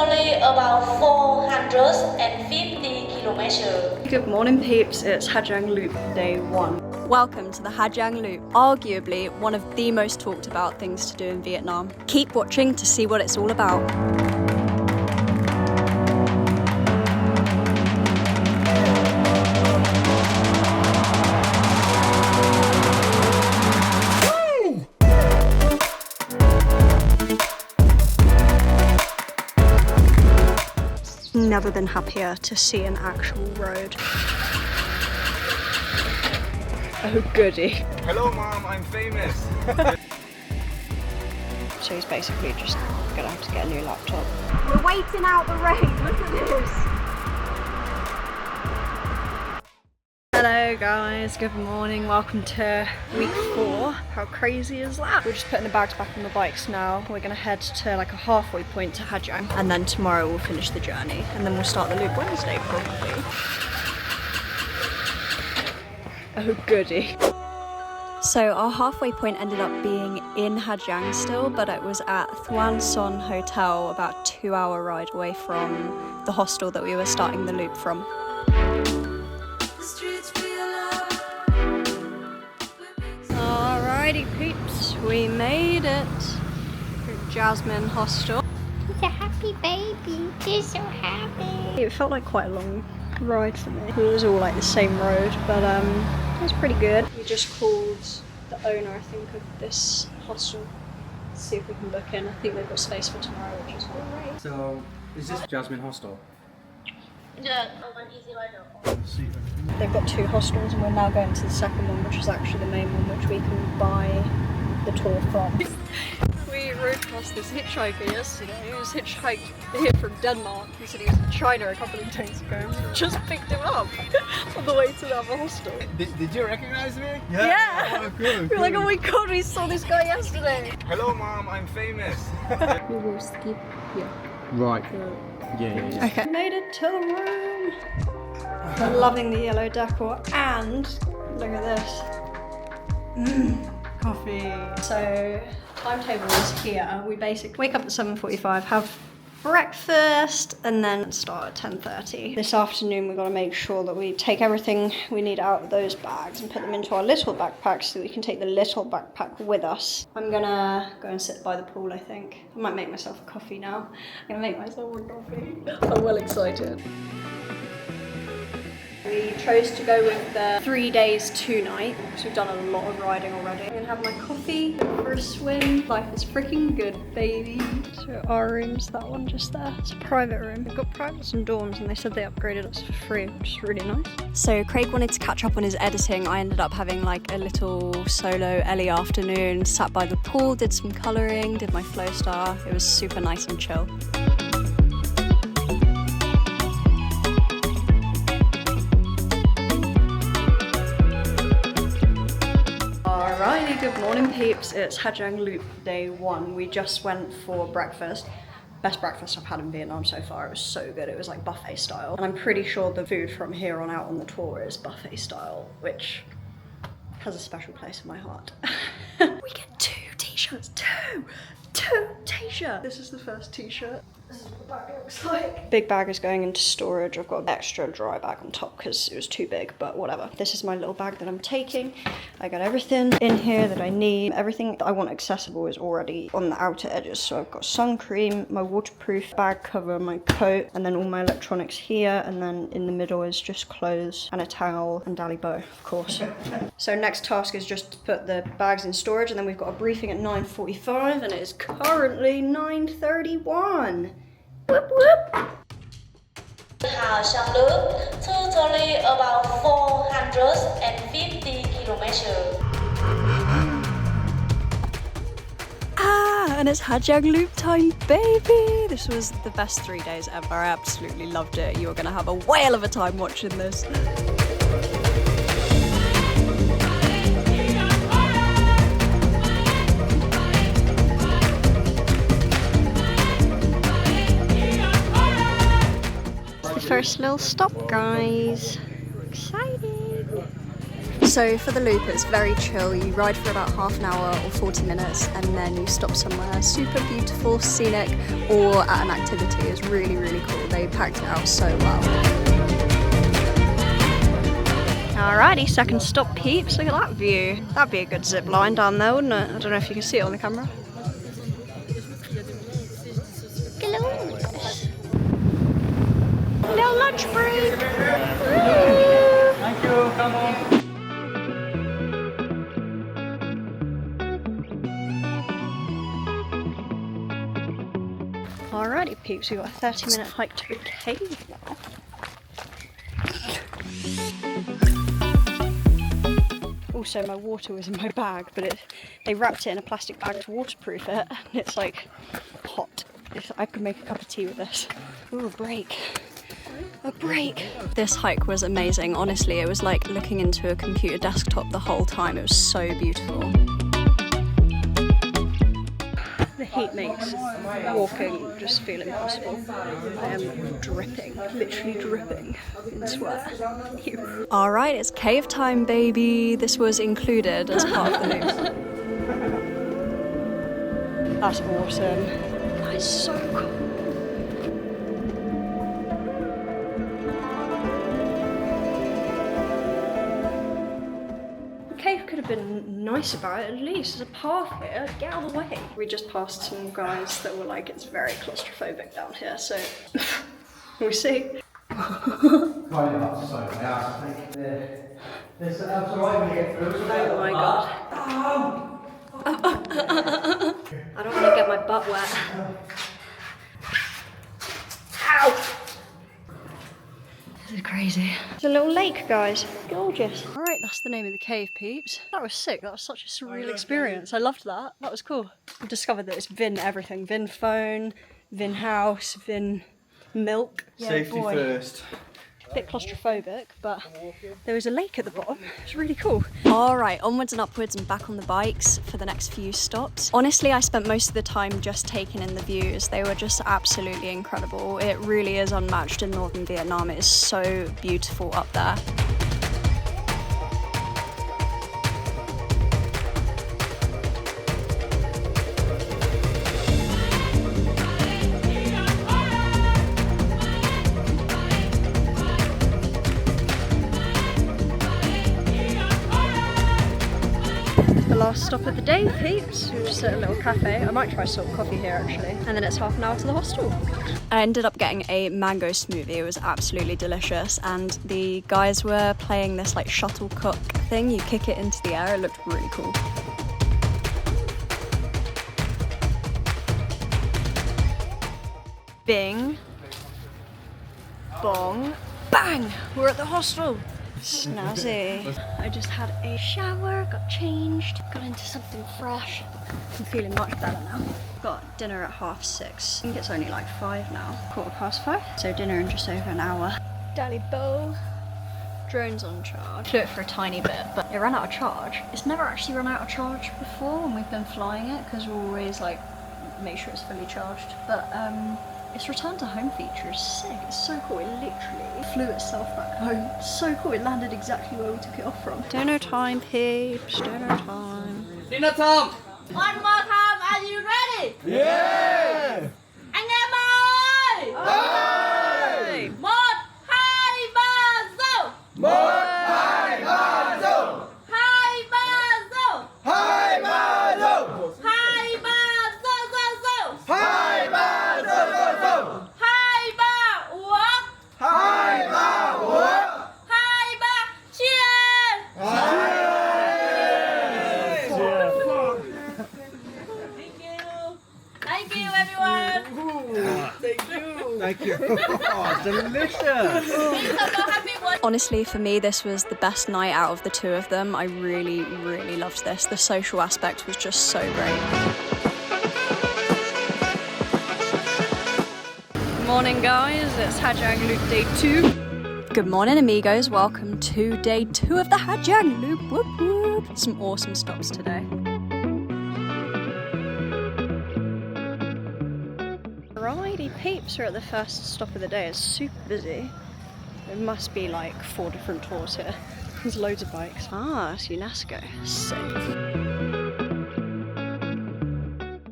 totally about 450 kilometers. Good morning peeps, it's Ha Giang Loop day 1. Welcome to the Ha Giang Loop, arguably one of the most talked about things to do in Vietnam. Keep watching to see what it's all about. Never been happier to see an actual road. Oh goody. Hello mom, I'm famous. So he's basically just gonna have to get a new laptop. We're waiting out the rain, look at this. Hello guys, good morning, welcome to week 4. How crazy is that? We're just putting the bags back on the bikes now. We're gonna head to like a halfway point to Ha Giang, and then tomorrow we'll finish the journey, and then we'll start the loop Wednesday probably. Oh goody. So our halfway point ended up being in Ha Giang still, but it was at Thuan Son Hotel, about 2-hour ride away from the hostel that we were starting the loop from. Alrighty peeps, we made it to Jasmine Hostel. He's a happy baby, he's so happy. It felt like quite a long ride for me. It was all like the same road, but it was pretty good. We just called the owner, I think, of this hostel to see if we can book in. I think they've got space for tomorrow, which is great. So, is this Jasmine Hostel? They've got 2 hostels and we're now going to the second one, which is actually the main one, which we can buy the tour from. We rode past this hitchhiker yesterday. He was hitchhiked here from Denmark. He said he was in China a couple of days ago. We just picked him up on the way to the other hostel. Did you recognize me? Yeah! Oh, cool, We're like, oh my god, we saw this guy yesterday. Hello mom, I'm famous. We will skip here. Right. Yeah. Okay. Made it to the room. I'm loving the yellow decor, and look at this. Coffee. So timetable is here. We basically wake up at 7:45, have breakfast, and then start at 10:30. This afternoon we've got to make sure that we take everything we need out of those bags and put them into our little backpacks so we can take the little backpack with us. I'm gonna go and sit by the pool, I think. I might make myself a coffee now. I'm gonna make myself a coffee. I'm well excited. We chose to go with the 3 days, 2 nights, because we've done a lot of riding already. I'm gonna have my coffee, go for a swim. Life is freaking good, baby. So our room's that one just there. It's a private room. We've got privates and dorms, and they said they upgraded us for free, which is really nice. So Craig wanted to catch up on his editing. I ended up having like a little solo Ellie afternoon, sat by the pool, did some colouring, did my flow star. It was super nice and chill. Alrighty, good morning peeps, it's Ha Giang Loop day 1. We just went for breakfast. Best breakfast I've had in Vietnam so far. It was so good, it was like buffet style. And I'm pretty sure the food from here on out on the tour is buffet style, which has a special place in my heart. We get 2 t-shirts, 2 t-shirts. This is the first t-shirt. This is what the bag looks like. Big bag is going into storage. I've got an extra dry bag on top because it was too big, but whatever. This is my little bag that I'm taking. I got everything in here that I need. Everything that I want accessible is already on the outer edges. So I've got sun cream, my waterproof bag cover, my coat, and then all my electronics here. And then in the middle is just clothes and a towel and Dally Bow, of course. So next task is just to put the bags in storage, and then we've got a briefing at 9:45 and it is currently 9:31. Whoop whoop! Ha Giang Loop, totally about 450 kilometers. And it's Ha Giang Loop time, baby! This was the best 3 days ever. I absolutely loved it. You're gonna have a whale of a time watching this. First little stop, guys. Exciting. So for the loop, it's very chill. You ride for about half an hour or 40 minutes and then you stop somewhere super beautiful, scenic, or at an activity. It's really, really cool. They packed it out so well. Alrighty, second stop, peeps. Look at that view. That'd be a good zip line down there, wouldn't it? I don't know if you can see it on the camera. Little lunch break. Thank you. Come on. Alrighty, peeps. We've got a 30-minute hike to a cave now. Also, my water was in my bag, but they wrapped it in a plastic bag to waterproof it, and it's like hot. I could make a cup of tea with this. Ooh, a break. A break. This hike was amazing. Honestly, it was like looking into a computer desktop the whole time. It was so beautiful. The heat makes walking just feel impossible. I am dripping, literally dripping in sweat. Alright, it's cave time, baby. This was included as part of the loop. That's awesome. That is so cool. Could have been nice about it at least. There's a path here, get out of the way. We just passed some guys that were like, it's very claustrophobic down here, so we'll see. Oh my god. I don't want to get my butt wet. Ow! This is crazy. It's a little lake, guys. Gorgeous. Alright, that's the name of the cave, peeps. That was sick. That was such a surreal experience. I loved that. That was cool. I've discovered that it's Vin everything. Vin phone, Vin house, Vin milk. Yeah, Safety first. A bit claustrophobic, but there was a lake at the bottom. It was really cool. Alright, onwards and upwards and back on the bikes for the next few stops. Honestly, I spent most of the time just taking in the views. They were just absolutely incredible. It really is unmatched in northern Vietnam. It is so beautiful up there. Last stop of the day, peeps. We're just at a little cafe. I might try salt coffee here actually. And then it's half an hour to the hostel. I ended up getting a mango smoothie. It was absolutely delicious. And the guys were playing this like shuttlecock thing. You kick it into the air. It looked really cool. Bing. Bong. Bang! We're at the hostel. Snazzy. I just had a shower, got changed, got into something fresh. I'm feeling much better now. Got dinner at 6:30. I think it's only like 5 now. 5:15. So dinner in just over an hour. Dally bow. Drone's on charge. Flew it for a tiny bit, but it ran out of charge. It's never actually run out of charge before when we've been flying it, because we always like make sure it's fully charged. But its return to home feature is sick. It's so cool. It literally flew itself back home. It's so cool. It landed exactly where we took it off from. Dinner time, peeps. Dinner time. Dinner time! One more time, are you ready? Yeah! Anh em ơi! Hey! 1, 2, 3, go! 1, 2, 3, go! 2, 3, go! 2, 3, go! 2, 3, go, go, go! 2, 3, go, go, go! 2, 3, uống! 2, 3, uống! 2, 3, cheers! Thank you, everyone. Thank you. Oh, delicious. Honestly, for me, this was the best night out of the two of them. I really, really loved this. The social aspect was just so great. Good morning, guys. It's Ha Giang Loop day 2. Good morning, amigos. Welcome to day 2 of the Ha Giang Loop. Whoop, whoop. Some awesome stops today. Alrighty, peeps, we're at the first stop of the day. It's super busy. There must be like 4 different tours here. There's loads of bikes. Ah, it's UNESCO. Sick.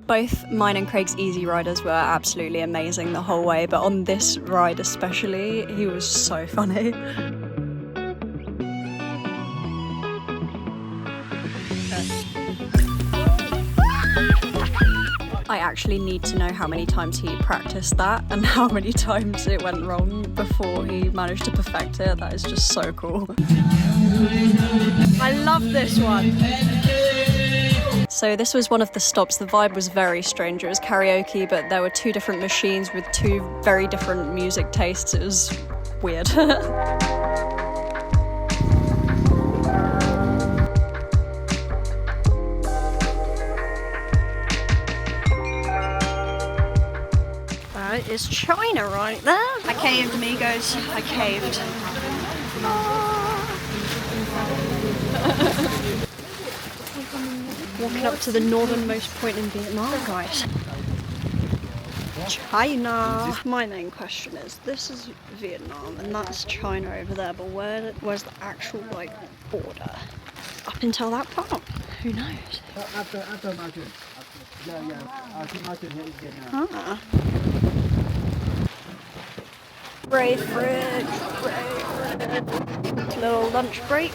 Both mine and Craig's easy riders were absolutely amazing the whole way, but on this ride especially, he was so funny. I actually need to know how many times he practiced that and how many times it went wrong before he managed to perfect it. That is just so cool. I love this one. So this was one of the stops. The vibe was very strange. It was karaoke, but there were two different machines with two very different music tastes. It was weird. That is China right there. I caved, amigos. I caved. Walking up to the northernmost point in Vietnam, guys. China. My main question is, this is Vietnam and that's China over there, but where's the actual like border? Up until that part? Who knows? After mountain. Yeah. Mountain here is Vietnam. Ah. Brave fridge. Little lunch break.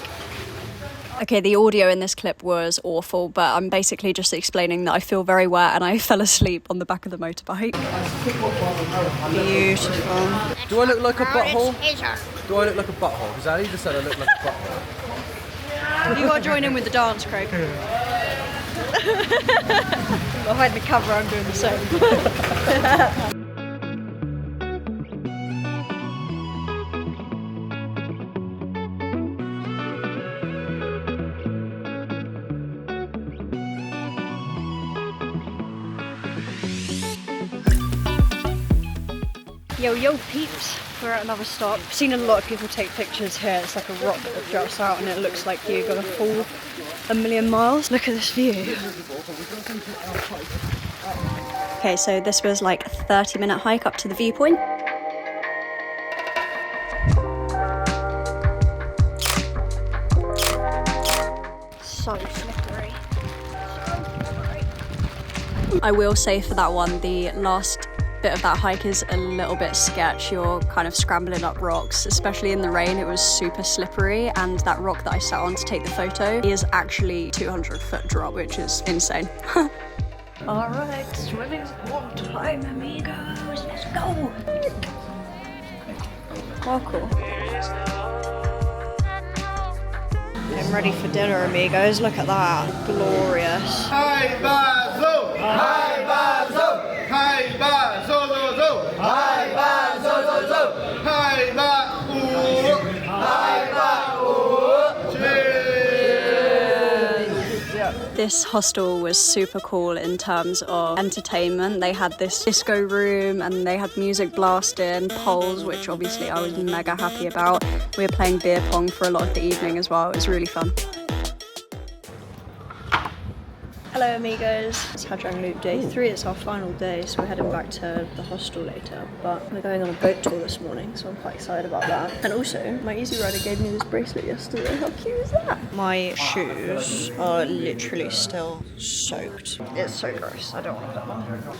Okay, the audio in this clip was awful, but I'm basically just explaining that I feel very wet and I fell asleep on the back of the motorbike. Beautiful. Do I look like a butthole? Do I look like a butthole? Because Ali just said I look like a butthole. You gotta join in with the dance, Craig. Behind the cover, I'm doing the same. Yo peeps, we're at another stop. I've seen a lot of people take pictures here. It's like a rock that juts out and it looks like you're gonna fall a million miles. Look at this view. Okay, so this was like a 30-minute hike up to the viewpoint. So slippery. I will say for that one, the last bit of that hike is a little bit sketch. You're kind of scrambling up rocks, especially in the rain. It was super slippery, and that rock that I sat on to take the photo is actually 200-foot drop, which is insane. All right, swimming's one time, amigos. Let's go. Oh, cool. I'm ready for dinner, amigos. Look at that. Glorious. Hai ba zo! Hai ba zo! Hai ba zo zo zo! Hai ba zo zo zo! Hai ba u! Hai ba u! This hostel was super cool in terms of entertainment. They had this disco room and they had music blasting, poles, which obviously I was mega happy about. We were playing beer pong for a lot of the evening as well. It was really fun. Hello amigos, it's Ha Giang Loop day 3, it's our final day, so we're heading back to the hostel later, but we're going on a boat tour this morning, so I'm quite excited about that. And also, my Easy Rider gave me this bracelet yesterday, how cute is that? My shoes are literally still soaked. It's so gross, I don't want to put them on.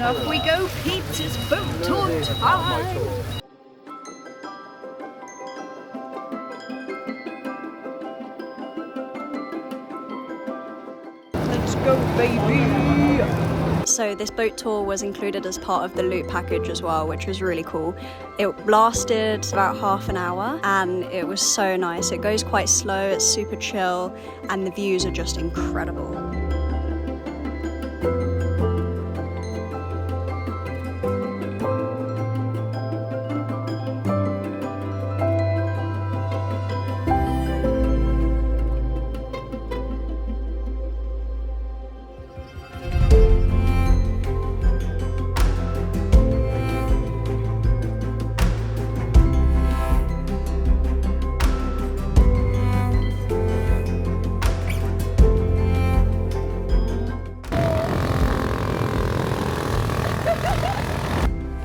Off we go, peeps, it's boat tour time! Let's go, baby! So this boat tour was included as part of the Loop package as well, which was really cool. It lasted about half an hour and it was so nice. It goes quite slow, it's super chill, and the views are just incredible.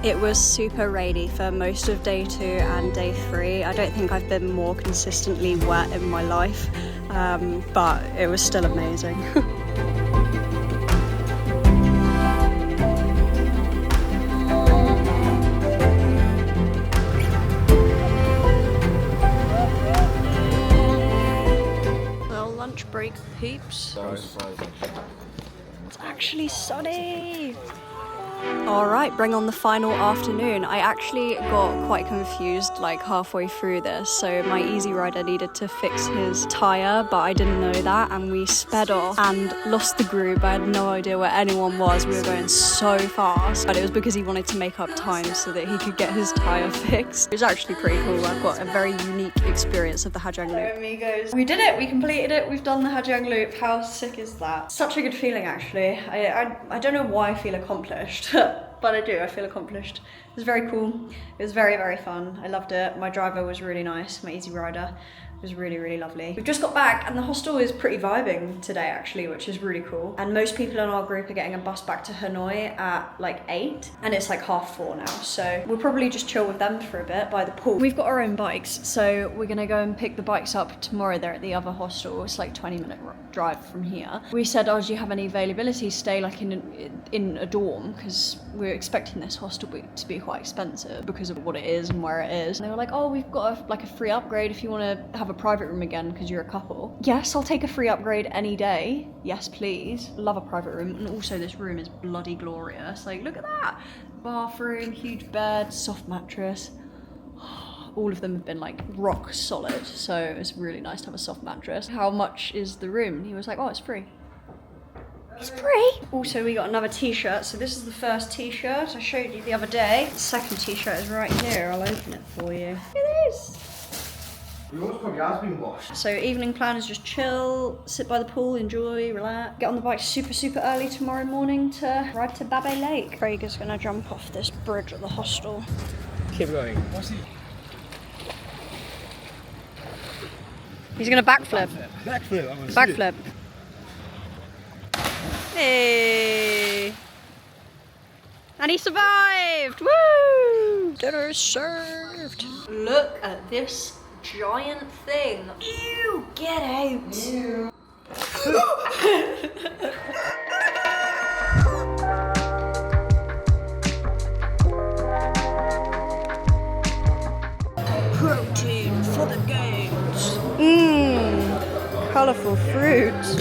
It was super rainy for most of day 2 and day 3. I don't think I've been more consistently wet in my life, but it was still amazing. Little lunch break, peeps. It's actually sunny. All right, bring on the final afternoon. I actually got quite confused like halfway through this. So my Easy Rider needed to fix his tire, but I didn't know that. And we sped off and lost the group. I had no idea where anyone was. We were going so fast, but it was because he wanted to make up time so that he could get his tire fixed. It was actually pretty cool. I've got a very unique experience of the Ha Giang Loop. Hello, amigos. We did it, we completed it. We've done the Ha Giang Loop. How sick is that? Such a good feeling, actually. I don't know why I feel accomplished. But I do, I feel accomplished. It was very cool. It was very, very fun. I loved it. My driver was really nice, my Easy Rider. It was really, really lovely. We've just got back and the hostel is pretty vibing today actually, which is really cool. And most people in our group are getting a bus back to Hanoi at like 8 and it's like 4:30 now. So we'll probably just chill with them for a bit by the pool. We've got our own bikes, so we're gonna go and pick the bikes up tomorrow. They're at the other hostel. It's like 20-minute drive from here. We said, oh, do you have any availability to stay like in a dorm? Because we're expecting this hostel to be quite expensive because of what it is and where it is. And they were like, oh, we've got a free upgrade if you want to have a private room again because you're a couple. Yes, I'll take a free upgrade any day. Yes, please. Love a private room. And also this room is bloody glorious. Like, look at that. Bathroom, huge bed, soft mattress. All of them have been like rock solid. So it's really nice to have a soft mattress. How much is the room? And he was like, oh, it's free. It's free. Also, we got another t-shirt. So this is the first t-shirt I showed you the other day. The second t-shirt is right here. I'll open it for you. Look at this. Yours probably has been washed. So evening plan is just chill, sit by the pool, enjoy, relax. Get on the bike super, super early tomorrow morning to ride to Babay Lake. Craig is gonna jump off this bridge at the hostel. Keep going. What's he? He's gonna backflip. Backflip. I'm gonna Backflip. Hey! And he survived! Woo! Dinner is served. Look at this giant thing. Ew! Get out! Ew. Protein for the gains. Mmm, colourful fruits.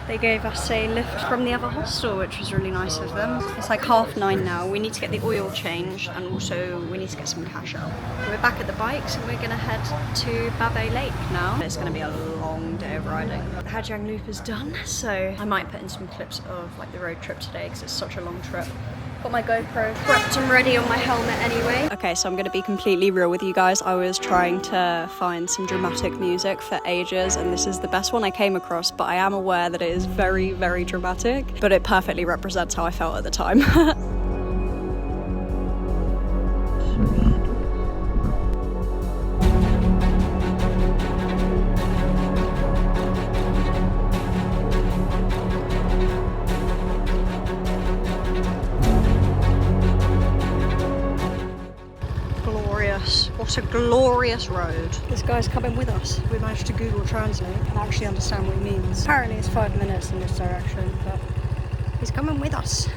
They gave us a lift from the other hostel, which was really nice of them. It's like 9:30 now. We need to get the oil changed and also we need to get some cash out. We're back at the bikes and we're gonna head to Babay Lake now. It's gonna be a long day of riding. The Ha Giang Loop is done, so I might put in some clips of like the road trip today because it's such a long trip. Got my GoPro prepped and ready on my helmet anyway. Okay, so I'm gonna be completely real with you guys. I was trying to find some dramatic music for ages and this is the best one I came across, but I am aware that it is very, very dramatic, but it perfectly represents how I felt at the time. What a glorious road. This guy's coming with us. We managed to Google Translate and actually understand what he means. Apparently it's 5 minutes in this direction, but he's coming with us.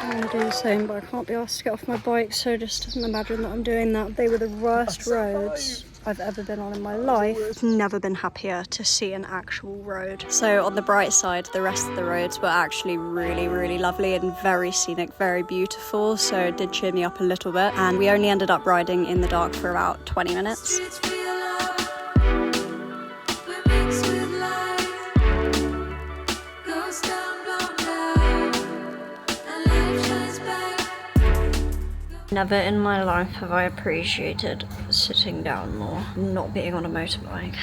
I'm going to do the same, but I can't be asked to get off my bike, so just imagine that I'm doing that. They were the worst roads I've ever been on in my life. I've never been happier to see an actual road. So on the bright side, the rest of the roads were actually really, really lovely and very scenic, very beautiful. So it did cheer me up a little bit. And we only ended up riding in the dark for about 20 minutes. Never in my life have I appreciated sitting down more, not being on a motorbike.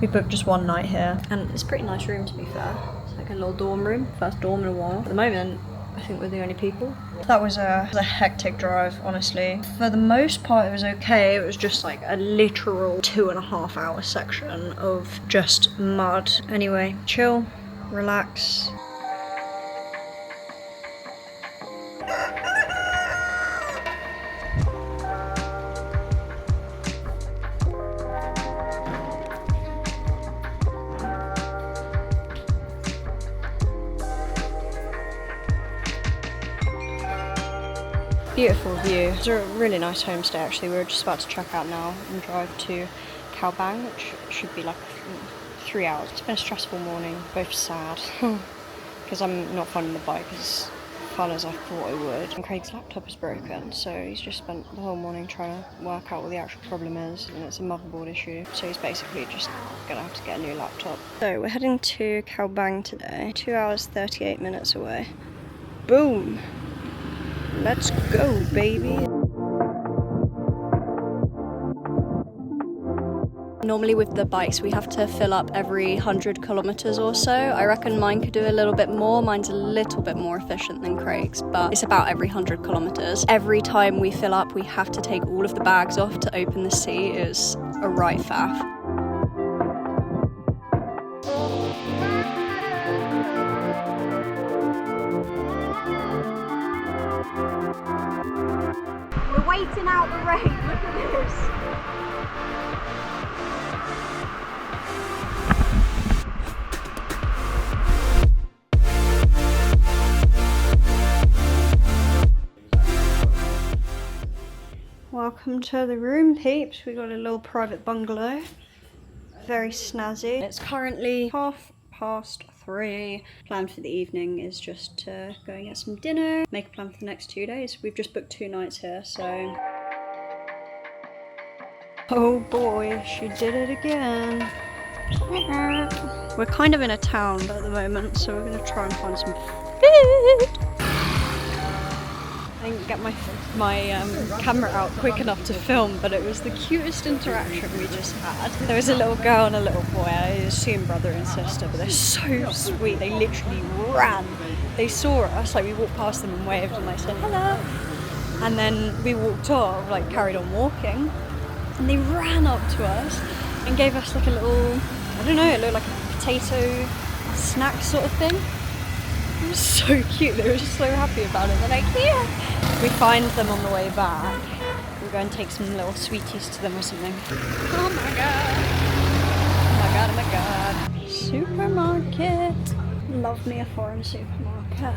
We booked just one night here, and it's a pretty nice room to be fair. It's like a little dorm room, first dorm in a while. At the moment, I think we're the only people. That was a hectic drive, honestly. For the most part, it was okay. It was just like a literal 2.5 hour section of just mud. Anyway, chill, relax. Beautiful view. It's a really nice homestay actually. We're just about to check out now and drive to Ha Giang, which should be like 3 hours. It's been a stressful morning, both sad because I'm not finding the bike as fun as I thought I would. And Craig's laptop is broken, so he's just spent the whole morning trying to work out what the actual problem is, and it's a motherboard issue. So he's basically just gonna have to get a new laptop. So we're heading to Ha Giang today. 2 hours 38 minutes away. Boom! Let's go, baby. Normally with the bikes we have to fill up every 100 kilometers or so. I reckon mine could do a little bit more. Mine's a little bit more efficient than Craig's, but it's about every 100 kilometers. Every time we fill up we have to take all of the bags off to open the seat. It's a right faff. We're waiting out the rain, look at this. Welcome to the room, peeps. We got a little private bungalow. Very snazzy. It's currently 3:30. Plan for the evening is just to go and get some dinner, make a plan for the next 2 days. We've just booked 2 nights here, so... Oh boy, she did it again. We're kind of in a town at the moment, so we're gonna try and find some food. I didn't get my camera out quick enough to film, but it was the cutest interaction we just had. There was a little girl and a little boy. I assume brother and sister, but they're so sweet. They literally ran. They saw us, like we walked past them and waved, and I said hello. And then we walked off, like carried on walking, and they ran up to us and gave us like a little, I don't know, it looked like a potato snack sort of thing. It was so cute. They were just so happy about it. They're like, here. We find them on the way back. We'll go and take some little sweeties to them or something. Oh my god. Oh my god, oh my god. Supermarket. Love me a foreign supermarket.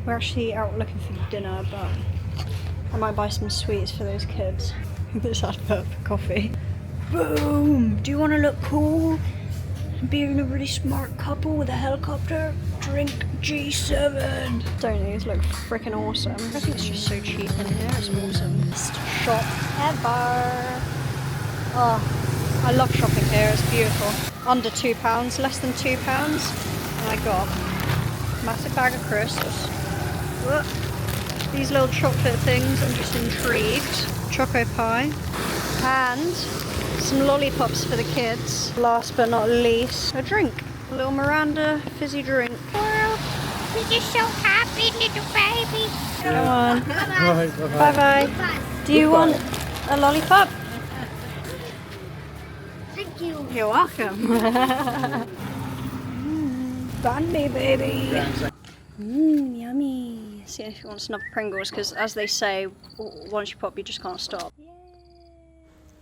We're actually out looking for dinner, but I might buy some sweets for those kids. This advert for coffee. Boom! Do you want to look cool? Being a really smart couple with a helicopter? Drink G7. Don't these look freaking awesome? I think it's just so cheap in here. It's awesome. Best shop ever. Oh, I love shopping here. It's beautiful. Under £2, less than £2. Oh my god. Massive bag of crisps. Look. These little chocolate things. I'm just intrigued. Choco pie. And some lollipops for the kids. Last but not least, a drink. A little Miranda fizzy drink. World, we're just so happy, little baby. Come on. Bye-bye. Do you want a lollipop? Thank you. You're welcome. Bunny baby. Yummy. See if you want some Pringles, because as they say, once you pop, you just can't stop.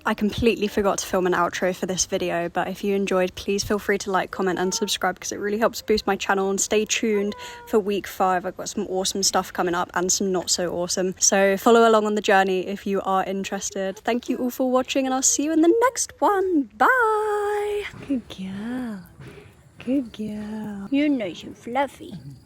I completely forgot to film an outro for this video, but if you enjoyed, please feel free to like, comment and subscribe, because it really helps boost my channel. And stay tuned for week 5. I've got some awesome stuff coming up and some not so awesome, so follow along on the journey if you are interested. Thank you all for watching, and I'll see you in the next one. Bye. Good girl. Good girl. You're nice and fluffy.